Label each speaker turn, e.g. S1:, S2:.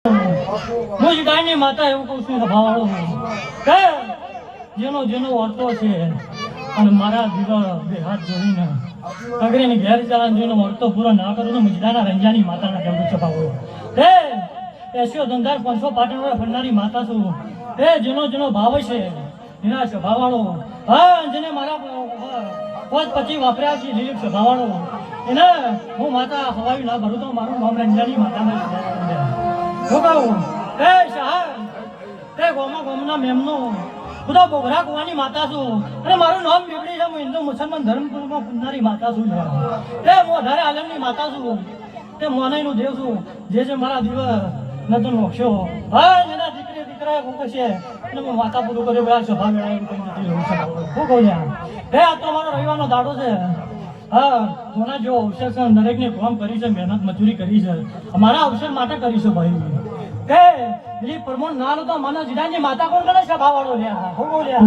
S1: હું ગાયની માતા એવું કહું છું ભાવાળો કે જેનો જેનો વર્તો છે અને મારા દીવા બે હાથ જોડીને અગરીની ઘેર ચાલા જોઈને વર્તો પૂરો ના કરું તો મુજદાના રંજાની માતાના કેવું છે ભાવો હે એસ્યો ધંધાર 500 પાટણ ફરનારી માતા છું હે જેનો ભાવ છે એના છે ભાવાળો હા જેને મારા પોત પછી વાપર્યા છે લીલીપ છે ભાવાળો એને હું માતા હવાઈ ના ભરું તો મારું નામ રંજાની માતાને હું કહું હે શાહ હે ગોમના મેમનો ખુદા બોગરા કુવાની માતા છું અને મારું નામ બીગડી છે હું હિન્દુ મુસલમાન ધર્મમાં પૂજનારી માતા છું હે હું 18 આલમની માતા છું તે મોનાઈનો દેવ છું જે મારા દીવ નતો મોક્ષો હા એના દીકરા કોક છે અને હું માતા પૂરું કર્યો બે સભા મેળાવી કઈ નથી રહું છું હું કહું હે આ તો મારો રવિવારનો દાડો છે હા સોના જેવો અવસર છે દરેકને કામ કરી છે મહેનત મજૂરી કરી છે અમારા અવસર માટે કરી છે ભાઈ કે પેલી પરમોણ ના લો તો મને જીડાની માતા કોણ કરે છે ભાવાળો લ્યા હું બોલ્યા